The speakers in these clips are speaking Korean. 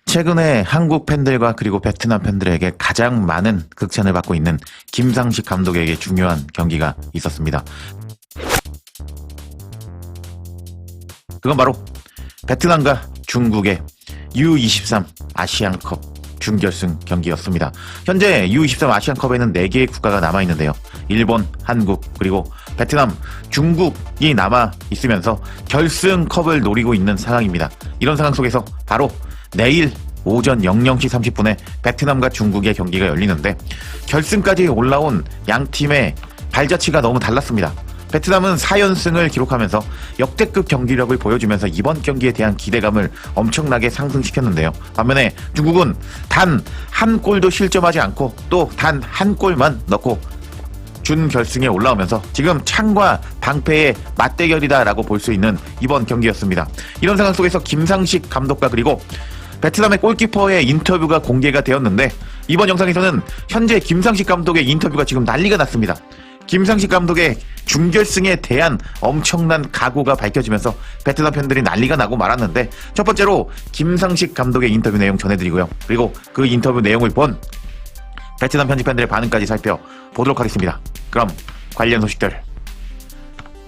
최근에 한국 팬들과 그리고 베트남 팬들에게 가장 많은 극찬을 받고 있는 김상식 감독에게 중요한 경기가 있었습니다. 그건 바로 베트남과 중국의 U23 아시안컵 준결승 경기였습니다. 현재 U23 아시안컵에는 4개의 국가가 남아있는데요. 일본, 한국, 그리고 베트남, 중국이 남아있으면서 결승컵을 노리고 있는 상황입니다. 이런 상황 속에서 바로 내일 오전 00시 30분에 베트남과 중국의 경기가 열리는데 결승까지 올라온 양 팀의 발자취가 너무 달랐습니다. 베트남은 4연승을 기록하면서 역대급 경기력을 보여주면서 이번 경기에 대한 기대감을 엄청나게 상승시켰는데요. 반면에 중국은 단 한 골도 실점하지 않고 또 단 한 골만 넣고 준결승에 올라오면서 지금 창과 방패의 맞대결이다라고 볼 수 있는 이번 경기였습니다. 이런 상황 속에서 김상식 감독과 그리고 베트남의 골키퍼의 인터뷰가 공개가 되었는데 이번 영상에서는 현재 김상식 감독의 인터뷰가 지금 난리가 났습니다. 김상식 감독의 준결승에 대한 엄청난 각오가 밝혀지면서 베트남 팬들이 난리가 나고 말았는데 첫 번째로 김상식 감독의 인터뷰 내용 전해드리고요. 그리고 그 인터뷰 내용을 본 베트남 현지 팬들의 반응까지 살펴보도록 하겠습니다. 그럼 관련 소식들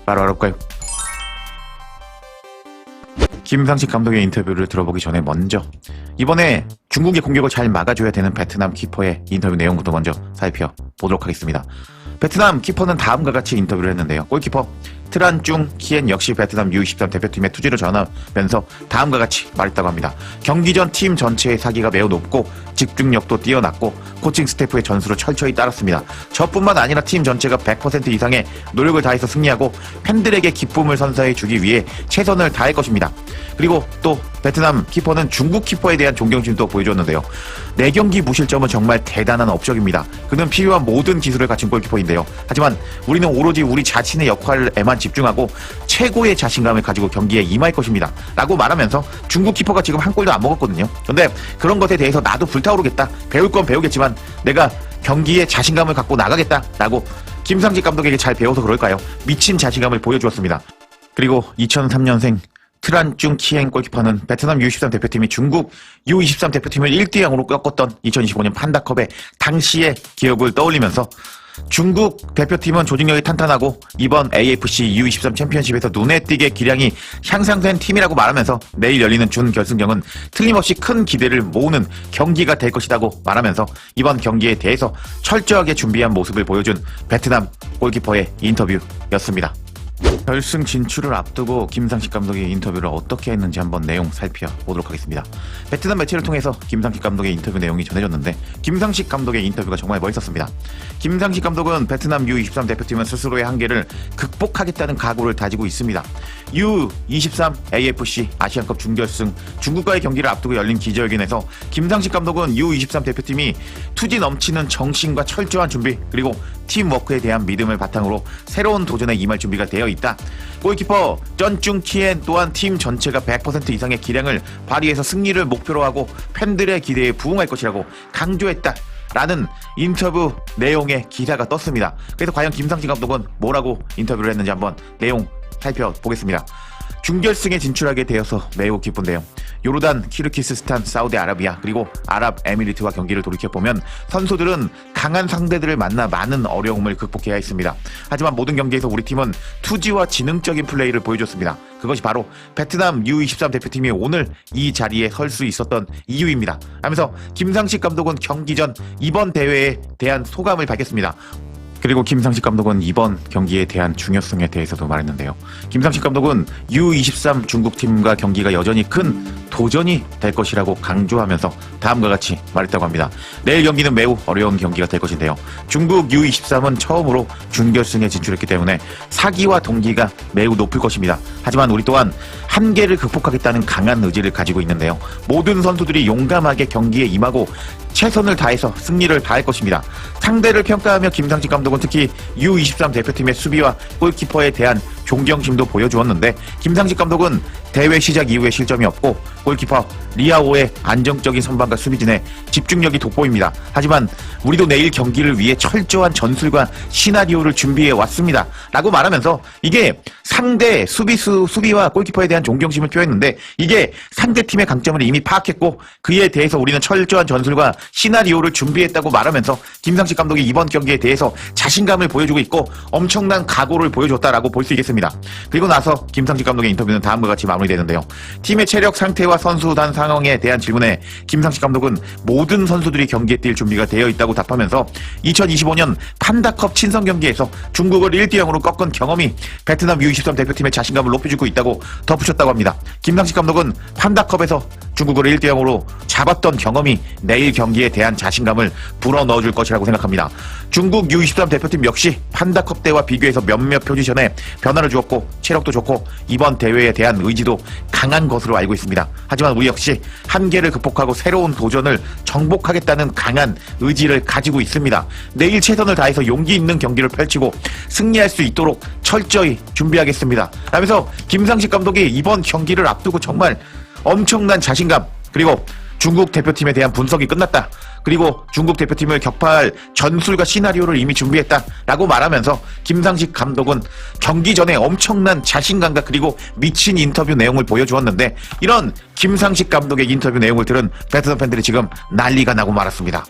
바로 알아볼까요? 김상식 감독의 인터뷰를 들어보기 전에 먼저 이번에 중국의 공격을 잘 막아줘야 되는 베트남 키퍼의 인터뷰 내용부터 먼저 살펴보도록 하겠습니다. 베트남 키퍼는 다음과 같이 인터뷰를 했는데요. 골키퍼 트란중 키엔 역시 베트남 U23 대표팀의 투지를 전하면서 다음과 같이 말했다고 합니다. 경기 전 팀 전체의 사기가 매우 높고 집중력도 뛰어났고 코칭 스태프의 전술을 철저히 따랐습니다. 저뿐만 아니라 팀 전체가 100% 이상의 노력을 다해서 승리하고 팬들에게 기쁨을 선사해 주기 위해 최선을 다할 것입니다. 그리고 또 베트남 키퍼는 중국 키퍼에 대한 존경심도 보여줬는데요. 4경기 무실점은 정말 대단한 업적입니다. 그는 필요한 모든 기술을 갖춘 골키퍼인데요. 하지만 우리는 오로지 우리 자신의 역할에만 집중하고 최고의 자신감을 가지고 경기에 임할 것입니다. 라고 말하면서 중국 키퍼가 지금 한 골도 안 먹었거든요. 그런데 그런 것에 대해서 나도 불타오르겠다. 배울 건 배우겠지만 내가 경기에 자신감을 갖고 나가겠다. 라고 김상식 감독에게 잘 배워서 그럴까요? 미친 자신감을 보여주었습니다. 그리고 2003년생 트란중 키엔 골키퍼는 베트남 U23 대표팀이 중국 U23 대표팀을 1대0으로 꺾었던 2025년 판다컵의 당시의 기억을 떠올리면서 중국 대표팀은 조직력이 탄탄하고 이번 AFC U23 챔피언십에서 눈에 띄게 기량이 향상된 팀이라고 말하면서 내일 열리는 준결승전은 틀림없이 큰 기대를 모으는 경기가 될 것이라고 말하면서 이번 경기에 대해서 철저하게 준비한 모습을 보여준 베트남 골키퍼의 인터뷰였습니다. 결승 진출을 앞두고 김상식 감독의 인터뷰를 어떻게 했는지 한번 내용 살펴보도록 하겠습니다. 베트남 매체를 통해서 김상식 감독의 인터뷰 내용이 전해졌는데 김상식 감독의 인터뷰가 정말 멋있었습니다. 김상식 감독은 베트남 U23 대표팀은 스스로의 한계를 극복하겠다는 각오를 다지고 있습니다. U23 AFC 아시안컵 준결승 중국과의 경기를 앞두고 열린 기자회견에서 김상식 감독은 U23 대표팀이 투지 넘치는 정신과 철저한 준비 그리고 팀워크에 대한 믿음을 바탕으로 새로운 도전에 임할 준비가 되어 있다. 골키퍼 쩐중 키엔 또한 팀 전체가 100% 이상의 기량을 발휘해서 승리를 목표로 하고 팬들의 기대에 부응할 것이라고 강조했다. 라는 인터뷰 내용의 기사가 떴습니다. 그래서 과연 김상식 감독은 뭐라고 인터뷰를 했는지 한번 내용 살펴보겠습니다. 준결승에 진출하게 되어서 매우 기쁜데요. 요르단, 키르기스스탄, 사우디아라비아 그리고 아랍에미리트와 경기를 돌이켜보면 선수들은 강한 상대들을 만나 많은 어려움을 극복해야 했습니다. 하지만 모든 경기에서 우리 팀은 투지와 지능적인 플레이를 보여줬습니다. 그것이 바로 베트남 U23 대표팀이 오늘 이 자리에 설 수 있었던 이유입니다. 하면서 김상식 감독은 경기 전 이번 대회에 대한 소감을 밝혔습니다. 그리고 김상식 감독은 이번 경기에 대한 중요성에 대해서도 말했는데요. 김상식 감독은 U23 중국팀과 경기가 여전히 큰 도전이 될 것이라고 강조하면서 다음과 같이 말했다고 합니다. 내일 경기는 매우 어려운 경기가 될 것인데요. 중국 U23은 처음으로 준결승에 진출했기 때문에 사기와 동기가 매우 높을 것입니다. 하지만 우리 또한 한계를 극복하겠다는 강한 의지를 가지고 있는데요. 모든 선수들이 용감하게 경기에 임하고 최선을 다해서 승리를 다할 것입니다. 상대를 평가하며 김상식 감독은 특히 U23 대표팀의 수비와 골키퍼에 대한 존경심도 보여주었는데 김상식 감독은 대회 시작 이후에 실점이 없고 골키퍼 리아오의 안정적인 선방과 수비진의 집중력이 돋보입니다. 하지만 우리도 내일 경기를 위해 철저한 전술과 시나리오를 준비해 왔습니다 라고 말하면서 이게 상대 수비와 골키퍼에 대한 존경심을 표했는데 이게 상대팀의 강점을 이미 파악했고 그에 대해서 우리는 철저한 전술과 시나리오를 준비했다고 말하면서 김상식 감독이 이번 경기에 대해서 자신감을 보여주고 있고 엄청난 각오를 보여줬다라고 볼 수 있겠습니다. 그리고 나서 김상식 감독의 인터뷰는 다음과 같이 마무리되는데요. 팀의 체력 상태와 선수단 상황에 대한 질문에 김상식 감독은 모든 선수들이 경기에 뛸 준비가 되어 있다고 답하면서 2025년 판다컵 친선 경기에서 중국을 1대0으로 꺾은 경험이 베트남 U23 대표팀의 자신감을 높여주고 있다고 덧붙였다고 합니다. 김상식 감독은 판다컵에서 중국을 1대0으로 잡았던 경험이 내일 경기에 대한 자신감을 불어넣어줄 것이라고 생각합니다. 중국 U23 대표팀 역시 판다컵 때와 비교해서 몇몇 포지션에 변화를 주었고 체력도 좋고 이번 대회에 대한 의지도 강한 것으로 알고 있습니다. 하지만 우리 역시 한계를 극복하고 새로운 도전을 정복하겠다는 강한 의지를 가지고 있습니다. 내일 최선을 다해서 용기 있는 경기를 펼치고 승리할 수 있도록 철저히 준비하겠습니다. 라면서 김상식 감독이 이번 경기를 앞두고 정말 엄청난 자신감 그리고 중국 대표팀에 대한 분석이 끝났다. 그리고 중국 대표팀을 격파할 전술과 시나리오를 이미 준비했다라고 말하면서 김상식 감독은 경기 전에 엄청난 자신감과 그리고 미친 인터뷰 내용을 보여주었는데 이런 김상식 감독의 인터뷰 내용을 들은 베트남 팬들이 지금 난리가 나고 말았습니다.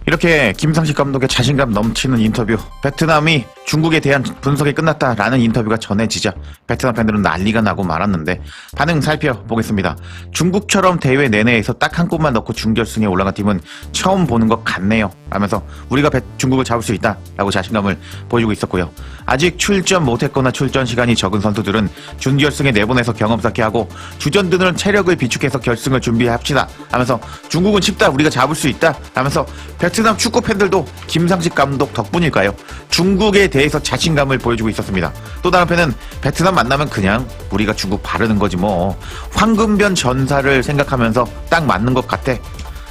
이렇게 김상식 감독의 자신감 넘치는 인터뷰, 베트남이 중국에 대한 분석이 끝났다라는 인터뷰가 전해지자 베트남 팬들은 난리가 나고 말았는데 반응 살펴보겠습니다. 중국처럼 대회 내내에서 딱 한 골만 넣고 준결승에 올라간 팀은 처음 보는 것 같네요 라면서 우리가 중국을 잡을 수 있다라고 자신감을 보여주고 있었고요. 아직 출전 못했거나 출전 시간이 적은 선수들은 준결승에 내보내서 경험 쌓게 하고 주전들은 체력을 비축해서 결승을 준비합시다 하면서 중국은 쉽다 우리가 잡을 수 있다 하면서 베트남 축구 팬들도 김상식 감독 덕분일까요? 중국에 대해서 자신감을 보여주고 있었습니다. 또 다른 팬은 베트남 만나면 그냥 우리가 중국 바르는 거지 뭐 황금변 전사를 생각하면서 딱 맞는 것 같아.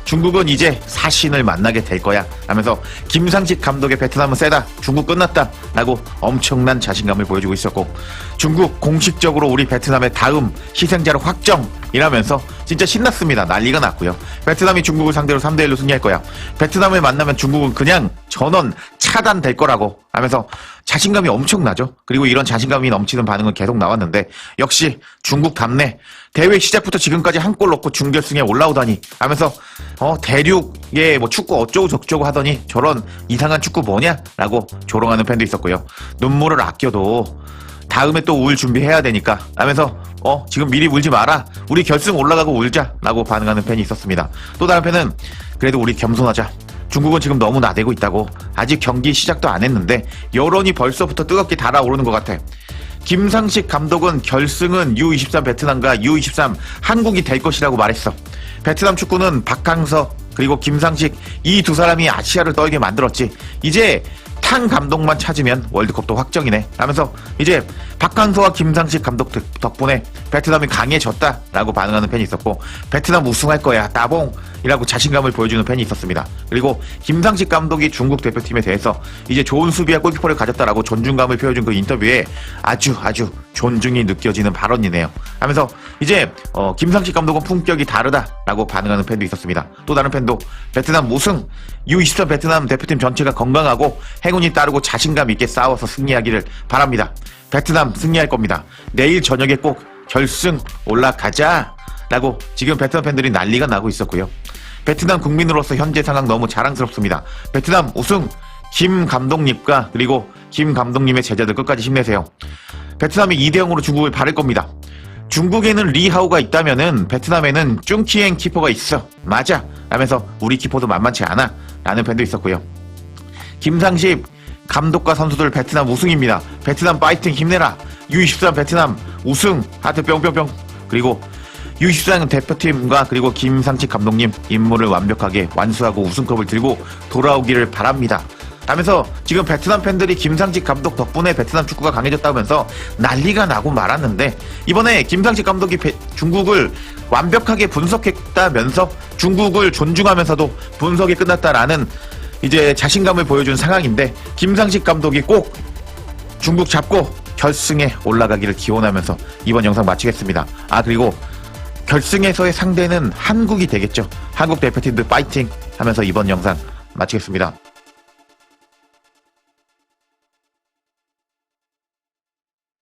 중국은 이제 사신을 만나게 될 거야 하면서 김상식 감독의 베트남은 세다 중국 끝났다 라고 엄청난 자신감을 보여주고 있었고 중국 공식적으로 우리 베트남의 다음 희생자로 확정이라면서 진짜 신났습니다. 난리가 났고요. 베트남이 중국을 상대로 3대1로 승리할 거야. 베트남을 만나면 중국은 그냥 전원 차단될 거라고 하면서 자신감이 엄청나죠. 그리고 이런 자신감이 넘치는 반응은 계속 나왔는데 역시 중국답네. 대회 시작부터 지금까지 한 골 넣고 준결승에 올라오다니 하면서 대륙에 뭐 축구 어쩌고 저쩌고 하더니 저런 이상한 축구 뭐냐? 라고 조롱하는 팬도 있었고요. 눈물을 아껴도 다음에 또 울 준비해야 되니까 하면서 지금 미리 울지 마라. 우리 결승 올라가고 울자 라고 반응하는 팬이 있었습니다. 또 다른 팬은 그래도 우리 겸손하자. 중국은 지금 너무 나대고 있다고. 아직 경기 시작도 안 했는데 여론이 벌써부터 뜨겁게 달아오르는 것 같아. 김상식 감독은 결승은 U23 베트남과 U23 한국이 될 것이라고 말했어. 베트남 축구는 박항서 그리고 김상식 이 두 사람이 아시아를 떨게 만들었지. 이제 탕 감독만 찾으면 월드컵도 확정이네 하면서 이제 박항서와 김상식 감독 덕분에 베트남이 강해졌다라고 반응하는 팬이 있었고 베트남 우승할 거야 따봉이라고 자신감을 보여주는 팬이 있었습니다. 그리고 김상식 감독이 중국 대표팀에 대해서 이제 좋은 수비와 골키퍼를 가졌다라고 존중감을 표해준 그 인터뷰에 아주 존중이 느껴지는 발언이네요 하면서 이제 김상식 감독은 품격이 다르다라고 반응하는 팬도 있었습니다. 또 다른 팬도 베트남 우승 U23 베트남 대표팀 전체가 건강하고 행운이 따르고 자신감 있게 싸워서 승리하기를 바랍니다. 베트남 승리할 겁니다. 내일 저녁에 꼭 결승 올라가자 라고 지금 베트남 팬들이 난리가 나고 있었고요. 베트남 국민으로서 현재 상황 너무 자랑스럽습니다. 베트남 우승 김 감독님과 그리고 김 감독님의 제자들 끝까지 힘내세요. 베트남이 2대0으로 중국을 바를 겁니다. 중국에는 리하오가 있다면은 베트남에는 쭝키엥 키퍼가 있어. 맞아 라면서 우리 키퍼도 만만치 않아 라는 팬도 있었고요. 김상식 감독과 선수들 베트남 우승입니다. 베트남 파이팅 힘내라. U23 베트남 우승 하트 뿅뿅뿅. 그리고 U23 대표팀과 그리고 김상식 감독님 임무를 완벽하게 완수하고 우승컵을 들고 돌아오기를 바랍니다 하면서 지금 베트남 팬들이 김상식 감독 덕분에 베트남 축구가 강해졌다면서 난리가 나고 말았는데 이번에 김상식 감독이 중국을 완벽하게 분석했다면서 중국을 존중하면서도 분석이 끝났다라는 이제 자신감을 보여준 상황인데 김상식 감독이 꼭 중국 잡고 결승에 올라가기를 기원하면서 이번 영상 마치겠습니다. 그리고 결승에서의 상대는 한국이 되겠죠. 한국 대표팀들 파이팅 하면서 이번 영상 마치겠습니다.